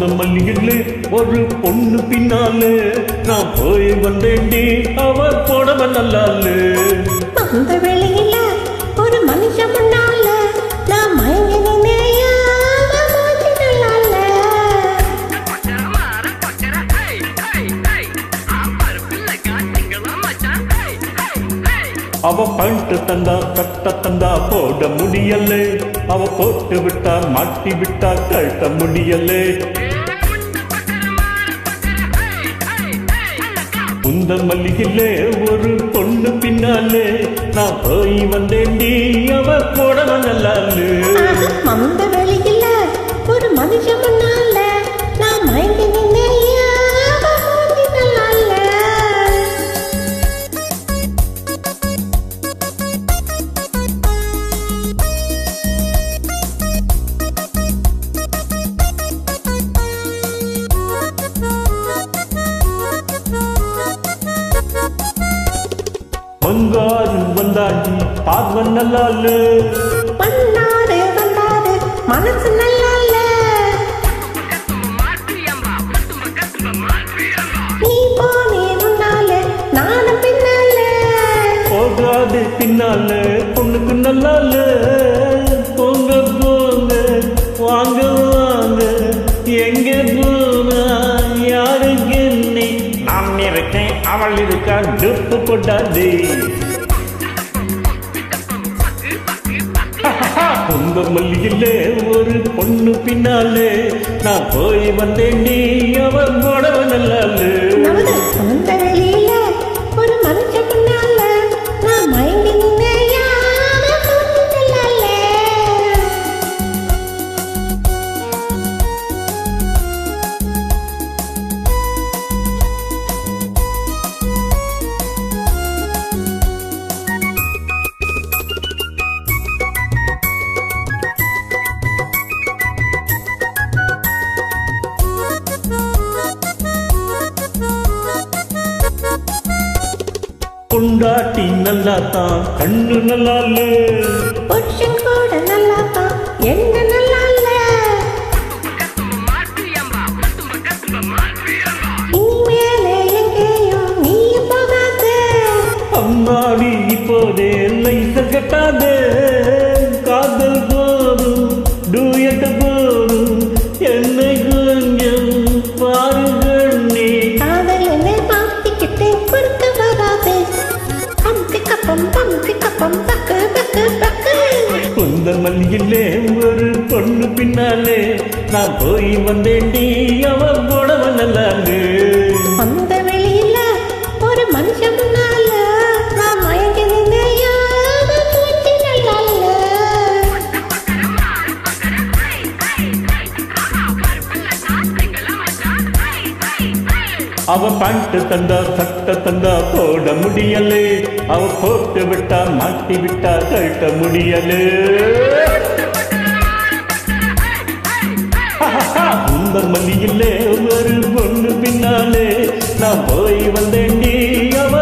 அந்த மல்லிகளே ஒரு பொண்ணு பின்னாலே நான் போய் வந்தேண்டி அவர் போடவ நல்லாலே அந்த வெளியில ஒரு மனுஷன் முன்னால நான் மயங்கினேயா அவ பண்டு தந்தா கட்ட தந்தா போட முடியலே அவ போட்டு விட்டா மாட்டி விட்டா கட்ட முடியலே உந்த மல்லிகளே ஒரு பொண்ணு பின்னாலே நான் போய் வந்தேண்டி அவ போடவ நல்லாலே அந்த வெளியில ஒரு மனுஷன் முன்னால நான் மயங்கினேயா பங்காரு வந்தாடி பார்வ நல்லாலே பண்ணாரு வந்தாரு மனசு நல்லால நீ போனே முன்னாலே நானும் பின்னாலே போகாது பின்னாலே பொண்ணுக்கு நல்லாலே போங்க போங்க வாங்க வாங்க எங்க போனா யாருக்கு நீ நான் இருக்கேன் அவள் இருக்கா டெப்பு போட்டாதே உங்க மல்லியிலே ஒரு பொண்ணு பின்னாலே நான் போய் வந்தேண்டி அவன் போடவ நல்லாலே அந்த வெளியில ஒரு மனுஷன் முன்னால நான் மயங்கினேயா நல்லாலே பொண்டாட்டி நல்லாத்தான் கண்ணு நல்லாலே புருஷன் கூட நல்லாதான் என்ன நல்லால இனிமேலே எங்கேயும் நீ போகாதே அம்மாடி இப்போதே லைசன்ஸ் கட்டாதே காதல் போதும் டூயட் போதும் என்னை கொஞ்சம் பாருங்கண்ணே காதல் என்னை மாத்திக்கிட்டே குறுக்க வராதே பம்பி கப்பம் பக்கு பக்கு பக்கு உந்த மல்லியிலே ஒரு பொண்ணு பின்னாலே நான் போய் வந்தேண்டி அவன் போடவ நல்லாலே அந்த வெளியில ஒரு மனுஷன் முன்னால நான் மயங்கினேயா நல்லால அவ பாட்டு தந்தா சட்ட தந்தா போட முடியலே அவ போட்டு விட்டா மாட்டி விட்டா கட்ட முடியலே உந்த மல்லியிலே ஒரு பொண்ணு பின்னாலே நான் போய் வந்தேண்டி அவ